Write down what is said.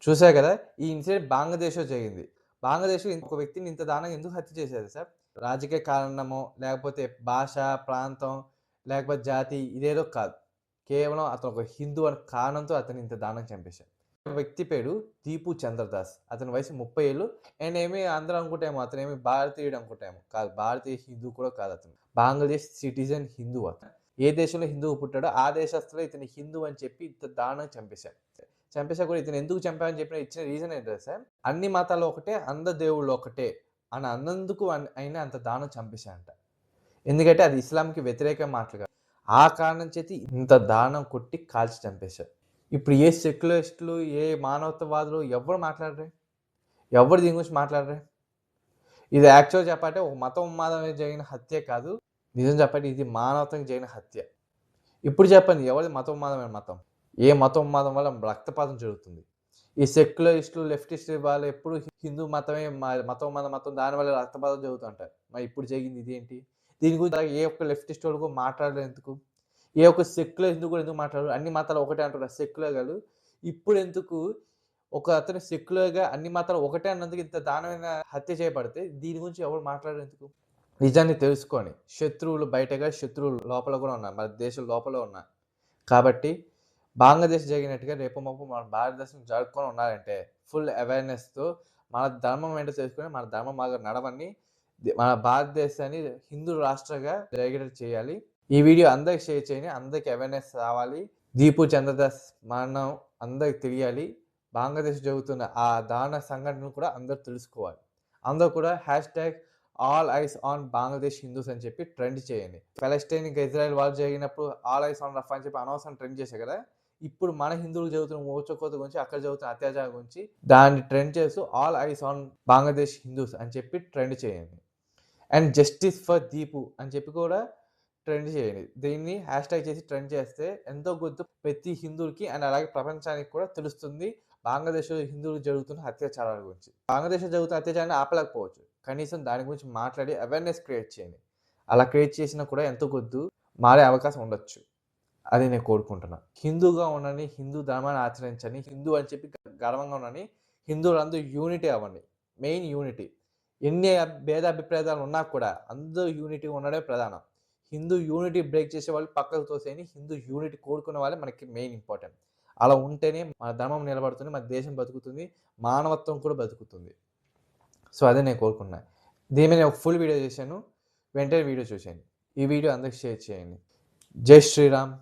చూసారు కదా! ఈ ఇన్సిడెంట్ బంగ్లాదేశ్‌లో జరిగింది. బంగ్లాదేశ్‌లో ఒక వ్యక్తిని ఇంత దారుణంగా ఎందుకు హత్య చేశారు సార్? రాజకీయ కారణమో, లేకపోతే భాష, ప్రాంతం, లేకపోతే జాతి ఇదేదో కాదు. కేవలం అతను ఒక హిందూ అనే కారణంతో అతన్ని ఇంత దారుణంగా చంపేశారు. వ్యక్తి పేరు దీపు చంద్రదాస్. అతని వయసు 30 ఏళ్ళు. అండ్ అందరూ అనుకుంటేమో అతనేమి భారతీయుడు అనుకుంటేమో కాదు. భారతీయ హిందూ కూడా కాదతను. బంగ్లాదేశ్ సిటిజన్ హిందూ అతను. ఏ దేశంలో హిందువు పుట్టాడో ఆ దేశస్తులే ఇతన్ని హిందూ అని చెప్పి ఇంత దారుణంగా చంపేశారు. చంపేసా కూడా ఇతను ఎందుకు చంపావని చెప్పిన ఇచ్చిన రీజన్ ఏంటి తెలుసా? అన్ని మతాలు ఒకటే, అందరు దేవుళ్ళు ఒకటే అని అన్నందుకు ఆయన అంత దారుణంగా చంపేశాడంట. ఎందుకంటే అది ఇస్లాంకి వ్యతిరేక మాటలు కాదు. ఆ కారణం చేతి ఇంత దారుణం కొట్టి కాల్చి చంపేశారు. ఇప్పుడు ఏ సెక్యులరిస్టులు, ఏ మానవతావాదులు ఎవ్వరు మాట్లాడరే. ఎవ్వరు దీని గురించి మాట్లాడరే. ఇది యాక్చువల్‌గా చెప్పాలంటే ఒక మతం ఉన్మాదం మీద జరిగిన హత్య కాదు. నిజం చెప్పాలంటే ఇది మానవత్వానికి జరిగిన హత్య. ఇప్పుడు చెప్పండి ఎవరిది మతం ఉన్మాదమైన మతం? ఏ మతం ఉన్మాదం వల్ల రక్తపాతం జరుగుతుంది? ఈ సెక్యులరిస్టులు, లెఫ్టిస్టులు వాళ్ళు ఎప్పుడు హిందూ మతమే మతం మన మతం దానివల్ల రక్తపాతం జరుగుతుంటారు. మరి ఇప్పుడు జరిగింది ఇదేంటి? దీని గురించి ఏ ఒక్క లెఫ్టిస్ట్ వాళ్ళు కూడా మాట్లాడరు ఎందుకు? ఏ ఒక్క సెక్యులర్ హిందూ కూడా ఎందుకు మాట్లాడరు? అన్ని మతాలు ఒకటే అంటున్నారు సెక్యులర్ గాళ్ళు. ఇప్పుడెందుకు ఒక అతను సెక్యులర్‌గా అన్ని మతాలు ఒకటే అన్నందుకు ఇంత దారుణమైన హత్య చేయబడితే దీని గురించి ఎవరు మాట్లాడరు ఎందుకు? నిజాన్ని తెలుసుకొని శత్రువులు బయటగా శత్రువులు లోపల కూడా ఉన్నారు. మన దేశం లోపల ఉన్నారు. కాబట్టి బంగ్లాదేశ్ జరిగినట్టుగా రేపు మాపు మన భారతదేశం జరుపుకొని ఉండాలంటే ఫుల్ అవేర్‌నెస్‌తో మన ధర్మం ఏంటో తెలుసుకొని మన ధర్మం మార్గంలో నడవండి. మన భారతదేశాన్ని హిందూ రాష్ట్రంగా జరిగేటట్టు చేయాలి. ఈ వీడియో అందరికి షేర్ చేయండి. అందరికి అవేర్‌నెస్ రావాలి. దీపు చంద్రదాస్ మరణం అందరికి తెలియాలి. బంగ్లాదేశ్ జరుగుతున్న ఆ దారుణ సంఘటనలు కూడా అందరూ తెలుసుకోవాలి. అందరూ కూడా all eyes on Bangladesh Hindus అని చెప్పి ట్రెండ్ చేయండి. పాలెస్టైన్ ఇంకా ఇజ్రాయెల్ వార్ జరిగినప్పుడు ఆల్ ఐస్ ఆన్ రఫా అని చెప్పి అనవసరంగా ట్రెండ్ చేశారు కదా! ఇప్పుడు మన హిందువులకు జరుగుతున్న ఊచకోత గురించి, అక్కడ జరుగుతున్న అత్యాచారం గురించి దాన్ని ట్రెండ్ చేస్తూ all eyes on Bangladesh Hindus అని చెప్పి ట్రెండ్ చేయండి. అండ్ జస్టిస్ ఫర్ దీపు అని చెప్పి కూడా ట్రెండ్ చేయండి. దీన్ని హ్యాష్‌ట్యాగ్ చేసి ట్రెండ్ చేస్తే ఎంతో కొంత ప్రతి హిందువులకి అండ్ అలాగే ప్రపంచానికి కూడా తెలుస్తుంది. బంగ్లాదేశ్‌లో హిందువులకు జరుగుతున్న అత్యాచారాల గురించి. బంగ్లాదేశ్‌లో జరుగుతున్న అత్యాచారాన్ని ఆపలేకపోవచ్చు. కనీసం దాని గురించి మాట్లాడి అవేర్‌నెస్ క్రియేట్ చేయండి. అలా క్రియేట్ చేసినా కూడా ఎంతో కొద్దు మారే అవకాశం ఉండొచ్చు. అది నేను కోరుకుంటున్నా. హిందూగా ఉండండి. హిందూ ధర్మాన్ని ఆచరించండి. హిందూ అని చెప్పి గర్వంగా ఉండండి. హిందువులందరూ యూనిటీ అవ్వండి. Main unity. ఎన్ని భేదాభిప్రాయాలు ఉన్నా కూడా అందరూ యూనిటీగా ఉండడమే ప్రధానం. హిందూ యూనిటీ బ్రేక్ చేసే వాళ్ళు పక్కకు తోసేయండి. హిందూ యూనిటీ కోరుకునే వాళ్ళే మనకి మెయిన్ ఇంపార్టెంట్. అలా ఉంటేనే మన ధర్మం నిలబడుతుంది. మన దేశం బతుకుతుంది. మానవత్వం కూడా బతుకుతుంది. సో, అదే నేను కోరుకున్నా. దీని మీద నేను ఒక ఫుల్ వీడియో చేశాను. వెంటనే వీడియో చూసేయండి. ఈ వీడియో అందరికి షేర్ చేయండి. జై శ్రీరామ్.